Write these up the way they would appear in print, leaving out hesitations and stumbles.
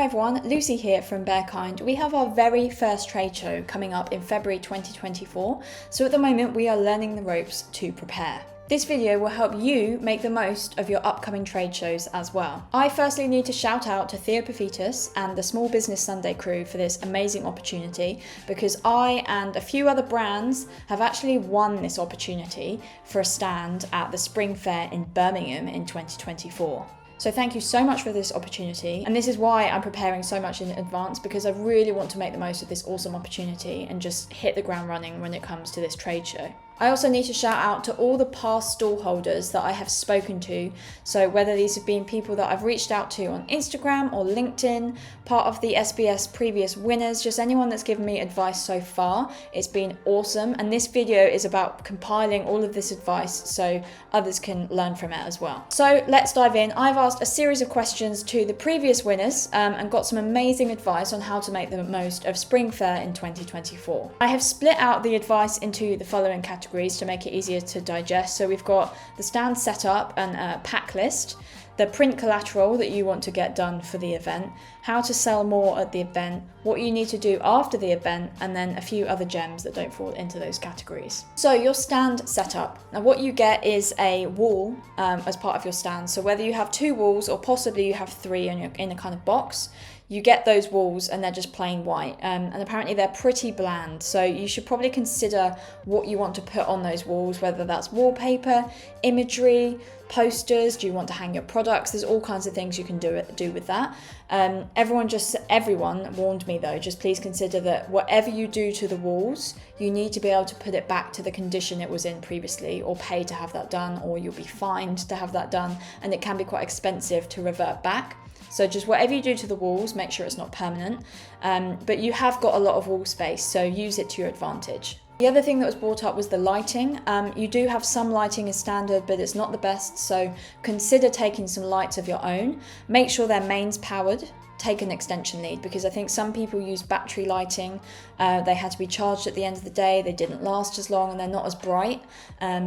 Hi everyone, Lucy here from Bearkind. We have our very first trade show coming up in February 2024, so at the moment we are learning the ropes to prepare. This video will help you make the most of your upcoming trade shows as well. I firstly need to shout out to Theo Pafitas and the Small Business Sunday crew for this amazing opportunity, because I and a few other brands have actually won this opportunity for a stand at the Spring Fair in Birmingham in 2024. So thank you so much for this opportunity, and this is why I'm preparing so much in advance, because I really want to make the most of this awesome opportunity and just hit the ground running when it comes to this trade show. I also need to shout out to all the past stall holders that I have spoken to, so whether these have been people that I've reached out to on Instagram or LinkedIn, part of the SBS previous winners, just anyone that's given me advice so far. It's been awesome, and this video is about compiling all of this advice so others can learn from it as well. So let's dive in. I've asked a series of questions to the previous winners and got some amazing advice on how to make the most of Spring Fair in 2024. I have split out the advice into the following categories to make it easier to digest. So we've got the stand setup and a pack list, the print collateral that you want to get done for the event, how to sell more at the event, what you need to do after the event, and then a few other gems that don't fall into those categories. So your stand setup. Now what you get is a wall as part of your stand. So whether you have 2 walls or possibly you have 3 in a kind of box, you get those walls and they're just plain white, and apparently they're pretty bland, so you should probably consider what you want to put on those walls, whether that's wallpaper, imagery, posters. Do you want to hang your products? There's all kinds of things you can do with that. Everyone warned me though, just please consider that whatever you do to the walls, you need to be able to put it back to the condition it was in previously, or pay to have that done, or you'll be fined to have that done, and it can be quite expensive to revert back. So just whatever you do to the walls, make sure it's not permanent. But you have got a lot of wall space, so use it to your advantage. The other thing that was brought up was the lighting. You do have some lighting as standard, but it's not the best, so consider taking some lights of your own. Make sure they're mains powered. Take an extension lead, because I think some people use battery lighting. They had to be charged at the end of the day, they didn't last as long, and they're not as bright.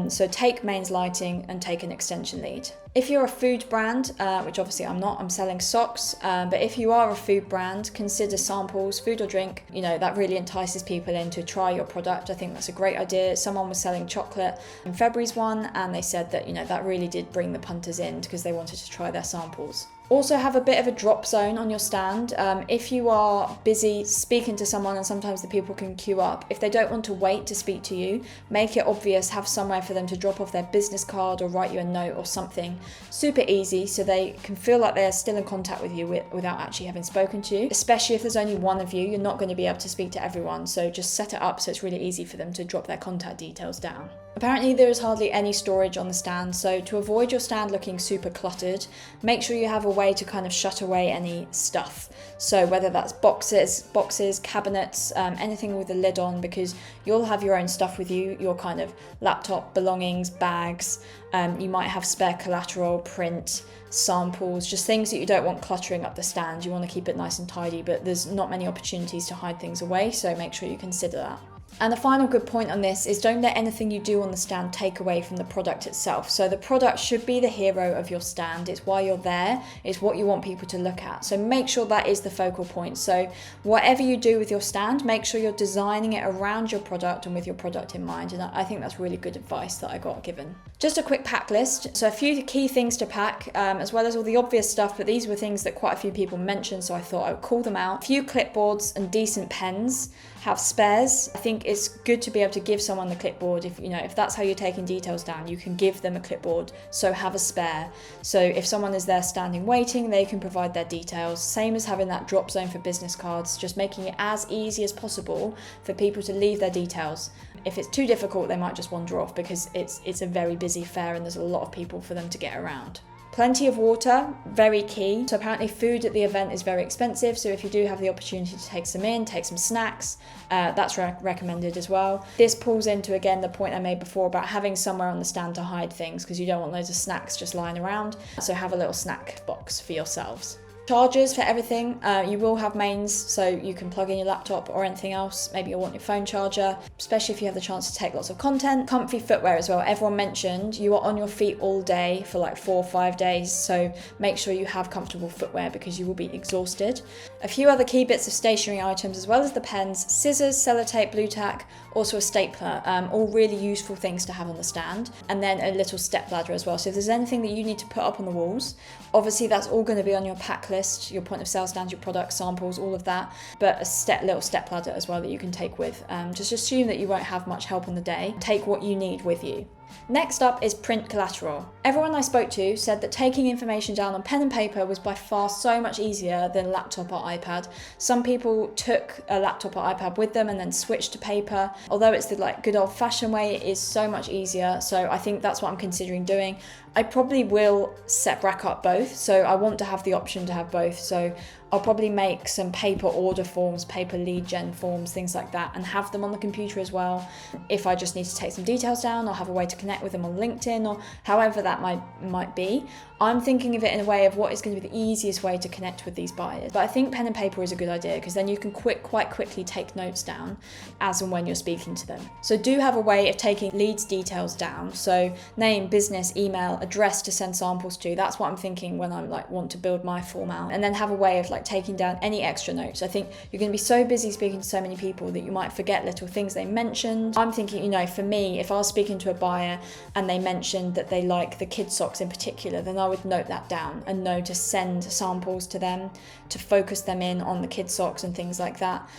So take mains lighting and take an extension lead. If you're a food brand, which obviously I'm not, I'm selling socks, but if you are a food brand, consider samples, food or drink. You know, that really entices people in to try your product. I think that's a great idea. Someone was selling chocolate in February's one, and they said that, you know, that really did bring the punters in because they wanted to try their samples. Also have a bit of a drop zone on your stand. If you are busy speaking to someone, and sometimes the people can queue up, if they don't want to wait to speak to you, make it obvious, have somewhere for them to drop off their business card or write you a note or something. Super easy, so they can feel like they're still in contact with you without actually having spoken to you. Especially if there's only one of you, you're not going to be able to speak to everyone, so just set it up so it's really easy for them to drop their contact details down. Apparently there is hardly any storage on the stand, so to avoid your stand looking super cluttered, make sure you have a way to kind of shut away any stuff. So whether that's boxes, cabinets, anything with a lid on, because you'll have your own stuff with you, your kind of laptop belongings, bags, you might have spare collateral, print, samples, just things that you don't want cluttering up the stand. You want to keep it nice and tidy, but there's not many opportunities to hide things away, so make sure you consider that. And the final good point on this is don't let anything you do on the stand take away from the product itself. So the product should be the hero of your stand. It's why you're there. It's what you want people to look at. So make sure that is the focal point. So whatever you do with your stand, make sure you're designing it around your product and with your product in mind. And I think that's really good advice that I got given. Just a quick pack list. So a few key things to pack, as well as all the obvious stuff, but these were things that quite a few people mentioned, so I thought I would call them out. A few clipboards and decent pens. Have spares. I think it's good to be able to give someone the clipboard. If that's how you're taking details down, you can give them a clipboard, so have a spare. So if someone is there standing waiting, they can provide their details. Same as having that drop zone for business cards, just making it as easy as possible for people to leave their details. If it's too difficult, they might just wander off, because it's a very busy fair and there's a lot of people for them to get around. Plenty of water, very key. So apparently food at the event is very expensive, so if you do have the opportunity to take some in, take some snacks, that's recommended as well. This pulls into, again, the point I made before about having somewhere on the stand to hide things, because you don't want loads of snacks just lying around, so have a little snack box for yourselves. Chargers for everything. You will have mains, so you can plug in your laptop or anything else. Maybe you'll want your phone charger, especially if you have the chance to take lots of content. Comfy footwear as well. Everyone mentioned you are on your feet all day for like 4 or 5 days, so make sure you have comfortable footwear because you will be exhausted. A few other key bits of stationery items as well as the pens, scissors, sellotape, blue tack, also a stapler, all really useful things to have on the stand. And then a little step ladder as well. So if there's anything that you need to put up on the walls, obviously that's all going to be on your pack list, your point of sale stands, your product samples, all of that, but a little step ladder as well that you can take with. Just assume that you won't have much help on the day. Take what you need with you. Next up is print collateral. Everyone I spoke to said that taking information down on pen and paper was by far so much easier than laptop or iPad. Some people took a laptop or iPad with them and then switched to paper. Although it's the good old-fashioned way, it is so much easier. So I think that's what I'm considering doing. I probably will rack up both. So I want to have the option to have both. So I'll probably make some paper order forms, paper lead gen forms, things like that, and have them on the computer as well. If I just need to take some details down or have a way to connect with them on LinkedIn or however that might be. I'm thinking of it in a way of what is going to be the easiest way to connect with these buyers. But I think pen and paper is a good idea because then you can quite quickly take notes down as and when you're speaking to them. So do have a way of taking leads details down. So name, business, email, address to send samples to. That's what I'm thinking when I want to build my form out. And then have a way of taking down any extra notes. I think you're going to be so busy speaking to so many people that you might forget little things they mentioned. I'm thinking, for me, if I was speaking to a buyer and they mentioned that they like the kid socks in particular, then I would note that down and know to send samples to them, to focus them in on the kid socks and things like that.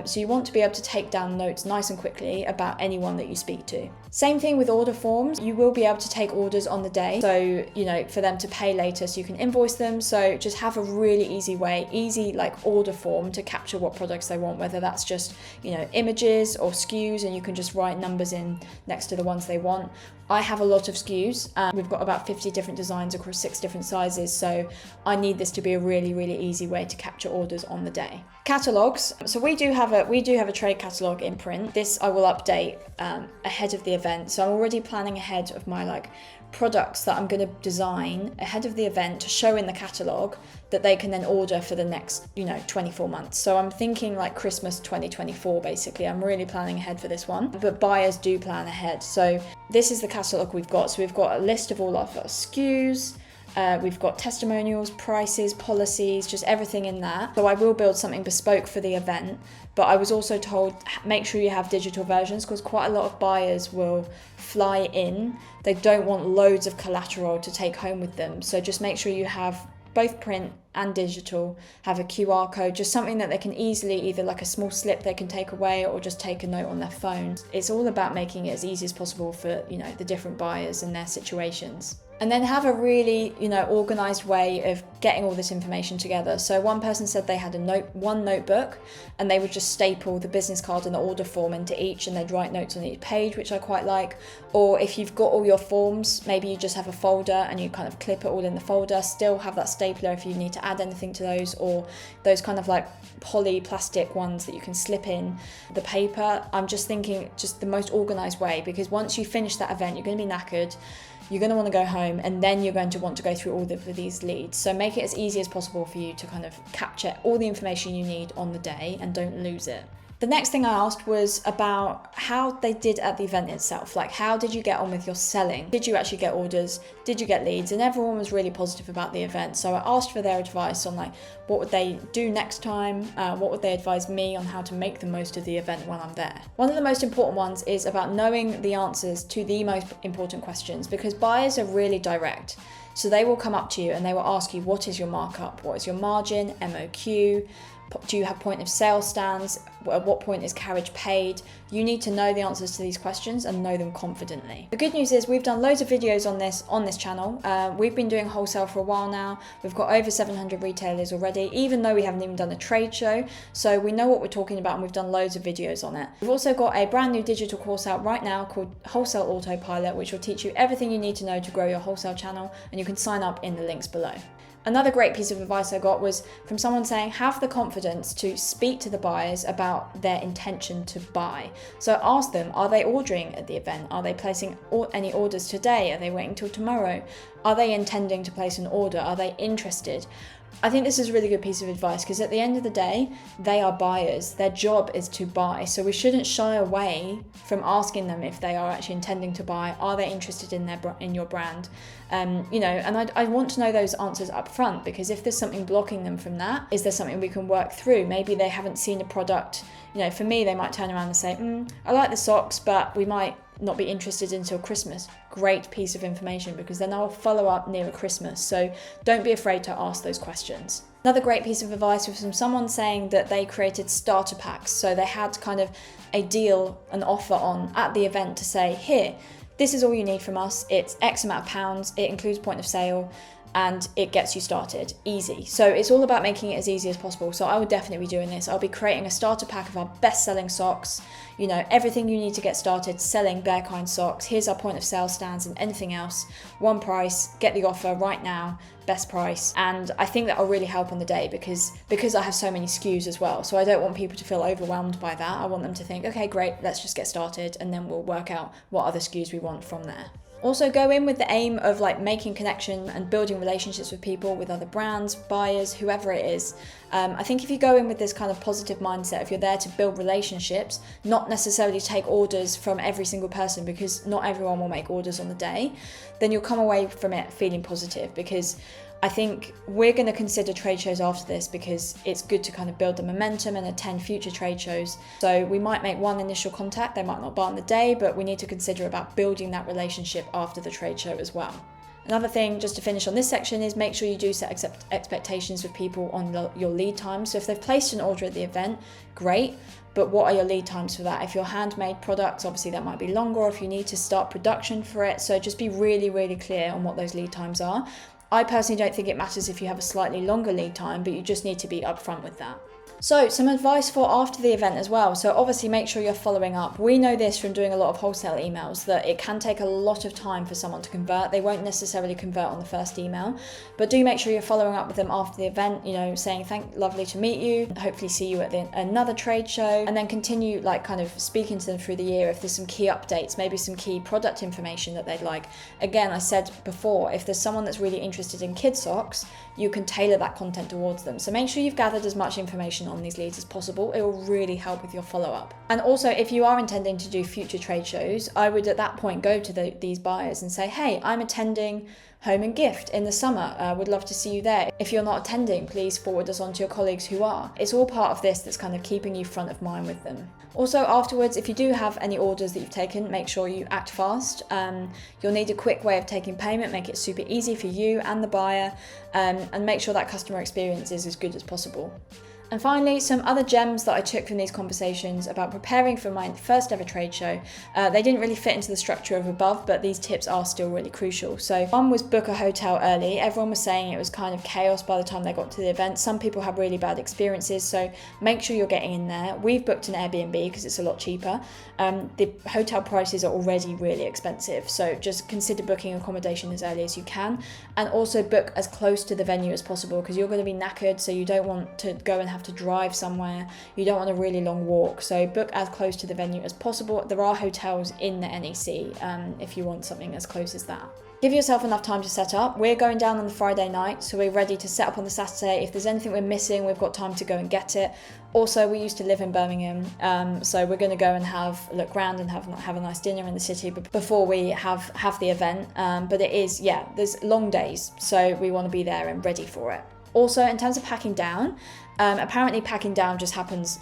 So you want to be able to take down notes nice and quickly about anyone that you speak to. Same thing with order forms. You will be able to take orders on the day. So, for them to pay later so you can invoice them. So just have a really easy order form to capture what products they want, whether that's just, images or SKUs, and you can just write numbers in next to the ones they want. I have a lot of SKUs. We've got about 50 different designs across 6 different sizes. So I need this to be a really, really easy way to capture orders on the day. Catalogs. So we do have a trade catalog in print. This I will update ahead of the event. So I'm already planning ahead of my products that I'm going to design ahead of the event to show in the catalogue that they can then order for the next 24 months. So I'm thinking Christmas 2024 basically. I'm really planning ahead for this one, but buyers do plan ahead. So this is the catalogue we've got. So we've got a list of all of our SKUs. We've got testimonials, prices, policies, just everything in that. So I will build something bespoke for the event, but I was also told make sure you have digital versions because quite a lot of buyers will fly in. They don't want loads of collateral to take home with them. So just make sure you have both print and digital, have a QR code, just something that they can easily, either a small slip they can take away or just take a note on their phone. It's all about making it as easy as possible for, the different buyers and their situations. And then have a really, organised way of getting all this information together. So one person said they had one notebook and they would just staple the business card and the order form into each and they'd write notes on each page, which I quite like. Or if you've got all your forms, maybe you just have a folder and you kind of clip it all in the folder, still have that stapler if you need to add anything to those, or those kind of poly plastic ones that you can slip in the paper. I'm just thinking just the most organised way, because once you finish that event, you're going to be knackered. You're going to want to go home and then you're going to want to go through all of these leads. So make it as easy as possible for you to kind of capture all the information you need on the day and don't lose it. The next thing I asked was about how they did at the event itself. How did you get on with your selling? Did you actually get orders? Did you get leads? And everyone was really positive about the event. So I asked for their advice on what would they do next time? What would they advise me on how to make the most of the event when I'm there? One of the most important ones is about knowing the answers to the most important questions, because buyers are really direct. So they will come up to you and they will ask you, what is your markup? What is your margin? MOQ? Do you have point of sale stands? At what point is carriage paid? You need to know the answers to these questions and know them confidently. The good news is we've done loads of videos on this channel. We've been doing wholesale for a while now. We've got over 700 retailers already, even though we haven't even done a trade show. So we know what we're talking about and we've done loads of videos on it. We've also got a brand new digital course out right now called Wholesale AutoPilot, which will teach you everything you need to know to grow your wholesale channel, and you can sign up in the links below. Another great piece of advice I got was from someone saying, have the confidence to speak to the buyers about their intention to buy. So ask them, are they ordering at the event? Are they placing any orders today? Are they waiting till tomorrow? Are they intending to place an order? Are they interested? I think this is a really good piece of advice, because at the end of the day, they are buyers. Their job is to buy. So we shouldn't shy away from asking them if they are actually intending to buy. Are they interested in your brand? And I want to know those answers up front, because if there's something blocking them from that, is there something we can work through? Maybe they haven't seen a product. For me, they might turn around and say, I like the socks, but we might not be interested until Christmas. Great piece of information, because then I'll follow up nearer Christmas. So don't be afraid to ask those questions. Another great piece of advice was from someone saying that they created starter packs. So they had kind of a deal, an offer on at the event to say, here, this is all you need from us. It's X amount of pounds. It includes point of sale, and it gets you started easy. So it's all about making it as easy as possible. So I would definitely be doing this. I'll be creating a starter pack of our best selling socks, everything you need to get started selling Bearkind socks. Here's our point of sale stands and anything else. One price, get the offer right now, best price. And I think that will really help on the day, because I have so many SKUs as well. So I don't want people to feel overwhelmed by that. I want them to think, okay, great, let's just get started, and then we'll work out what other SKUs we want from there. Also go in with the aim of making connection and building relationships with people, with other brands, buyers, whoever it is. I think if you go in with this kind of positive mindset, if you're there to build relationships, not necessarily take orders from every single person, because not everyone will make orders on the day, then you'll come away from it feeling positive. Because I think we're going to consider trade shows after this, because it's good to kind of build the momentum and attend future trade shows. So we might make one initial contact, they might not buy on the day, but we need to consider about building that relationship after the trade show as well. Another thing, just to finish on this section, is make sure you do set expectations with people on your lead time. So if they've placed an order at the event, great, but what are your lead times for that? If you're handmade products, obviously that might be longer, or if you need to start production for it. So just be really, really clear on what those lead times are. I personally don't think it matters if you have a slightly longer lead time, but you just need to be upfront with that. So some advice for after the event as well. So obviously make sure you're following up. We know this from doing a lot of wholesale emails, that it can take a lot of time for someone to convert. They won't necessarily convert on the first email, but do make sure you're following up with them after the event, saying lovely to meet you, hopefully see you at another trade show, and then continue kind of speaking to them through the year if there's some key updates, maybe some key product information that they'd like. Again, I said before, if there's someone that's really interested in kid socks, you can tailor that content towards them. So make sure you've gathered as much information on these leads as possible. It will really help with your follow-up. And also, if you are intending to do future trade shows, I would at that point go to these buyers and say, hey, I'm attending Home and Gift in the summer. Would love to see you there. If you're not attending, please forward us on to your colleagues who are. It's all part of this that's kind of keeping you front of mind with them. Also, afterwards, if you do have any orders that you've taken, make sure you act fast. You'll need a quick way of taking payment, make it super easy for you and the buyer, and make sure that customer experience is as good as possible. And finally, some other gems that I took from these conversations about preparing for my first ever trade show. They didn't really fit into the structure of above, but these tips are still really crucial. So one was book a hotel early. Everyone was saying it was kind of chaos by the time they got to the event. Some people have really bad experiences, so make sure you're getting in there. We've booked an Airbnb because it's a lot cheaper. The hotel prices are already really expensive, so just consider booking accommodation as early as you can, and also book as close to the venue as possible, because you're going to be knackered, so you don't want to go and have to drive somewhere. You don't want a really long walk, so book as close to the venue as possible. There are hotels in the NEC if you want something as close as that. Give yourself enough time to set up. We're going down on the Friday night, so we're ready to set up on the Saturday. If there's anything we're missing, we've got time to go and get it. Also, we used to live in Birmingham, so we're going to go and look round and have a nice dinner in the city before we have the event. But it is, there's long days, so we want to be there and ready for it. Also, in terms of packing down, apparently packing down just happens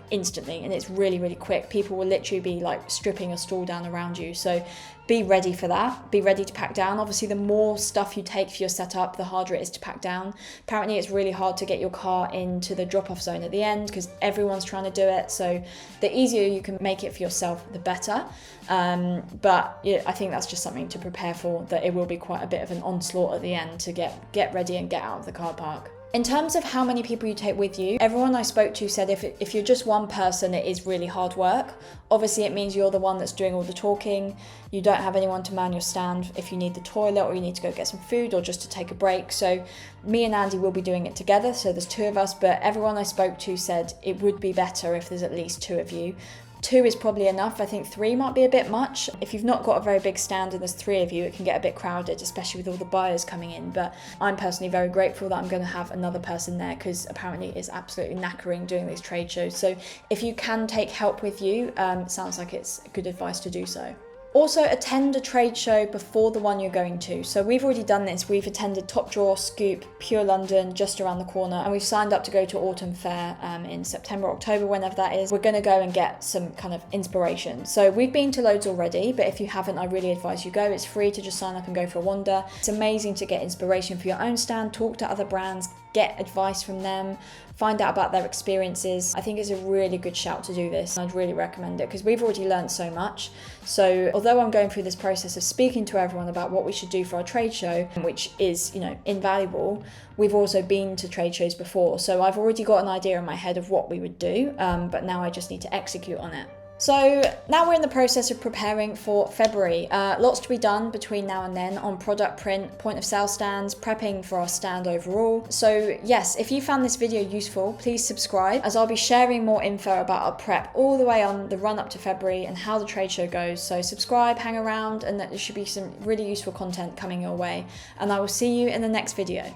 instantly, and it's really, really quick. People will literally be stripping a stall down around you. So be ready for that. Be ready to pack down. Obviously, the more stuff you take for your setup, the harder it is to pack down. Apparently, it's really hard to get your car into the drop-off zone at the end because everyone's trying to do it. So the easier you can make it for yourself, the better. But I think that's just something to prepare for, that it will be quite a bit of an onslaught at the end to get ready and get out of the car park. In terms of how many people you take with you, everyone I spoke to said if you're just one person, it is really hard work. Obviously, it means you're the one that's doing all the talking. You don't have anyone to man your stand if you need the toilet or you need to go get some food or just to take a break. So me and Andy will be doing it together. So there's two of us, but everyone I spoke to said it would be better if there's at least two of you. 2 is probably enough. I think 3 might be a bit much. If you've not got a very big stand and there's 3 of you, it can get a bit crowded, especially with all the buyers coming in. But I'm personally very grateful that I'm going to have another person there, because apparently it's absolutely knackering doing these trade shows. So if you can take help with you, sounds like it's good advice to do so. Also, attend a trade show before the one you're going to. So we've already done this. We've attended Top Drawer, Scoop, Pure London, just around the corner, and we've signed up to go to Autumn Fair in September, October, whenever that is. We're going to go and get some kind of inspiration. So we've been to loads already, but if you haven't, I really advise you go. It's free to just sign up and go for a wander. It's amazing to get inspiration for your own stand, talk to other brands, get advice from them, find out about their experiences. I think it's a really good shout to do this. I'd really recommend it, because we've already learned so much. So although I'm going through this process of speaking to everyone about what we should do for our trade show, which is, invaluable, we've also been to trade shows before. So I've already got an idea in my head of what we would do, but now I just need to execute on it. So now we're in the process of preparing for February. Lots to be done between now and then on product print, point of sale stands, prepping for our stand overall. So yes, if you found this video useful, please subscribe, as I'll be sharing more info about our prep all the way on the run up to February and how the trade show goes. So subscribe, hang around, and there should be some really useful content coming your way. And I will see you in the next video.